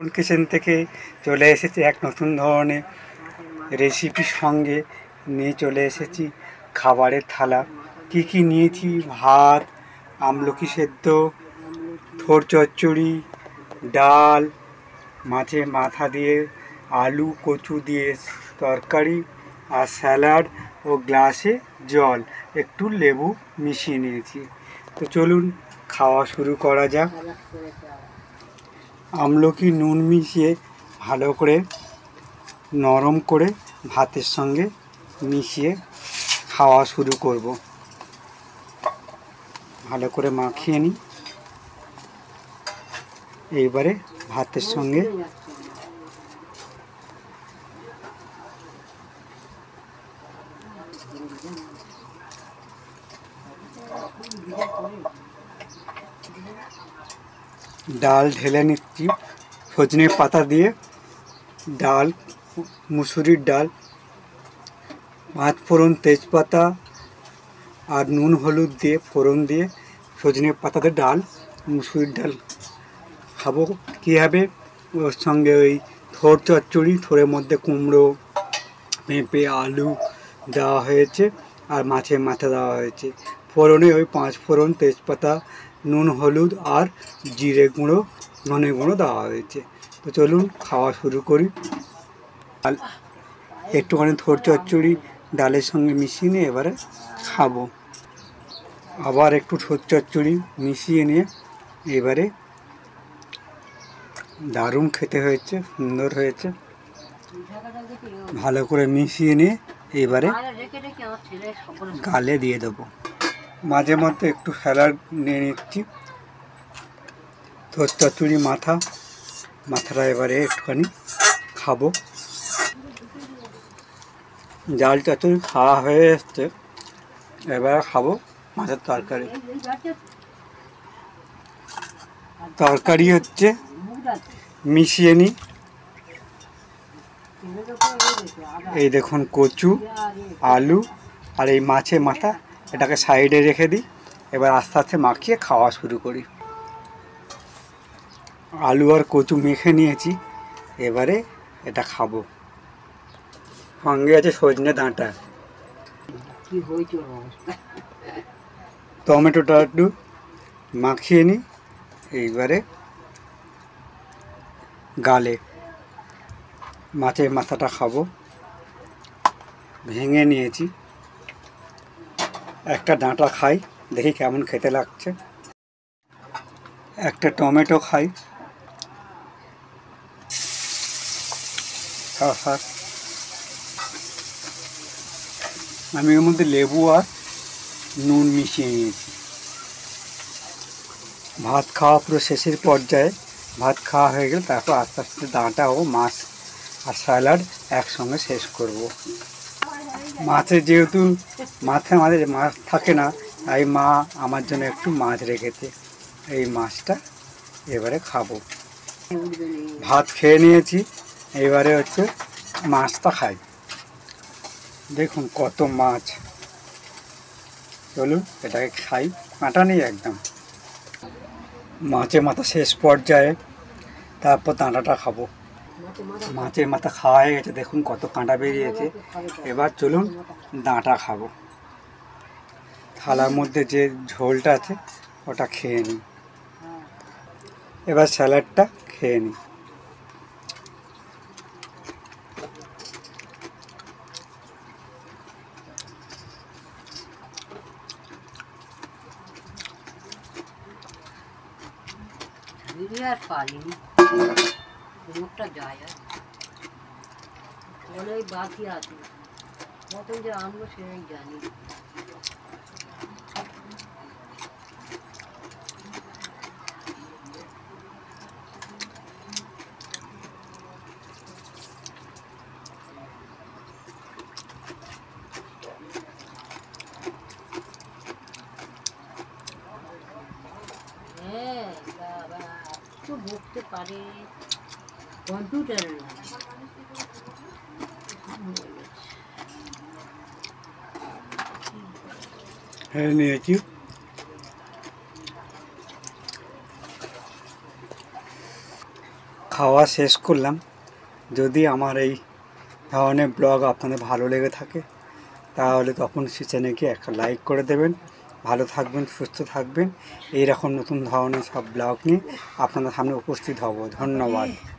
Kitchen থেকে চলে এসেছি এক নতুন ধরনের রেসিপির সঙ্গে নিয়ে চলে এসেছি খাবারের থালা। কি কি নিয়েছি: ভাত, আমলকি সেদ্ধ, থোড় চচ্চড়ি, ডাল, মাছের মাথা দিয়ে আলু কচু দিয়ে তরকারি, আর স্যালাড ও গ্লাসে জল, একটু লেবু মিশিয়ে নিয়েছি। তো চলুন খাওয়া শুরু করা যাক। আমলকি নুন মিশিয়ে ভালো করে নরম করে ভাতের সঙ্গে মিশিয়ে খাওয়া শুরু করব। ভালো করে মাখিয়ে নিই। এইবারে ভাতের সঙ্গে ডাল ঢেলে নিচ্ছি। সজনে পাতা দিয়ে ডাল, মুসুরির ডাল, পাঁচ ফোড়ন, তেজপাতা আর নুন হলুদ দিয়ে ফোড়ন দিয়ে সজনে পাতাতে ডাল, মুসুরির ডাল খাবো। কী হবে ওর সঙ্গে? ওই থোড় চচ্চড়ি, থোড়ের মধ্যে কুমড়ো, পেঁপে, আলু দেওয়া হয়েছে আর মাছের মাথা দেওয়া হয়েছে। ফোড়নে ওই পাঁচ ফোড়ন, তেজপাতা, নুন হলুদ আর জিরে গুঁড়ো, ধনে গুঁড়ো দেওয়া হয়েছে। তো চলুন খাওয়া শুরু করি। একটুখানি থোড় চচ্চড়ি ডালের সঙ্গে মিশিয়ে নিয়ে এবারে খাবো। আবার একটু থোড় চচ্চড়ি মিশিয়ে নিয়ে এবারে দারুণ খেতে হয়েছে, সুন্দর হয়েছে। ভালো করে মিশিয়ে নিয়ে এবারে গালে দিয়ে দেবো। মাঝে মধ্যে একটু স্যালাড নিয়ে নিচ্ছি। থোড় চচ্চড়ি মাথাটা এবারে একটুখানি খাবো। ডাল চচ্চড়ি খাওয়া হয়ে এসছে, এবারে খাবো মাছের তরকারি। তরকারি হচ্ছে মিশিয়ে নিই। এই দেখুন কচু, আলু আর এই মাছের মাথা, এটাকে সাইডে রেখে দিই। এবার আস্তে আস্তে মাখিয়ে খাওয়া শুরু করি। আলু আর কচু মেখে নিয়েছি, এবারে এটা খাবো। সঙ্গে আছে সজনে ডাঁটা। টমেটোটা একটু মাখিয়ে নিই। এইবারে গালে মাছের মাথাটা খাবো। ভেঙে নিয়েছি, একটা ডাঁটা খাই, দেখি কেমন খেতে লাগছে। একটা টমেটো খাই। আমি এর মধ্যে লেবু আর নুন মিশিয়ে নিয়েছি। ভাত খাওয়া পুরো শেষের পর্যায়ে। ভাত খাওয়া হয়ে গেলে তারপর আস্তে আস্তে ডাঁটা ও মাছ আর স্যালাড একসঙ্গে শেষ করব। মাছের যেহেতু মাছে মাছ থাকে না, তাই মা আমার জন্য একটু মাছ রেখেছে। এই মাছটা এবারে খাবো। ভাত খেয়ে নিয়েছি, এবারে হচ্ছে মাছটা খাই। দেখুন কত মাছ। চলুন এটাকে খাই, কাঁটা নেই একদম। মাছের মাথা শেষ পর্যায়ে, তারপর ডাঁটাটা খাবো। মাছের মাথা খাওয়া হয়ে গেছে, দেখুন কত কাঁটা বেরিয়েছে। এবার চলুন ডাঁটা খাবো। থালার মধ্যে যে ঝোলটা আছে ওটা খেয়ে নিই। এবার স্যালাডটা খেয়ে নিই। আর পারিনি, মুখটা যায় আর অনেক বাকি আছে। মতন যে আনবো সেটাই জানি। হ্যাঁ বাবা একটু বকতে পারে, কম্পিউটারে না। হ্যাঁ নিয়েছি। খাওয়া শেষ করলাম। যদি আমার এই ধরনের ব্লগ আপনাদের ভালো লেগে থাকে তাহলে তপন কিচেনে একটা লাইক করে দেবেন। ভালো থাকবেন, সুস্থ থাকবেন। এইরকম নতুন ধরনের সব ব্লগ নিয়ে আপনাদের সামনে উপস্থিত হব। ধন্যবাদ।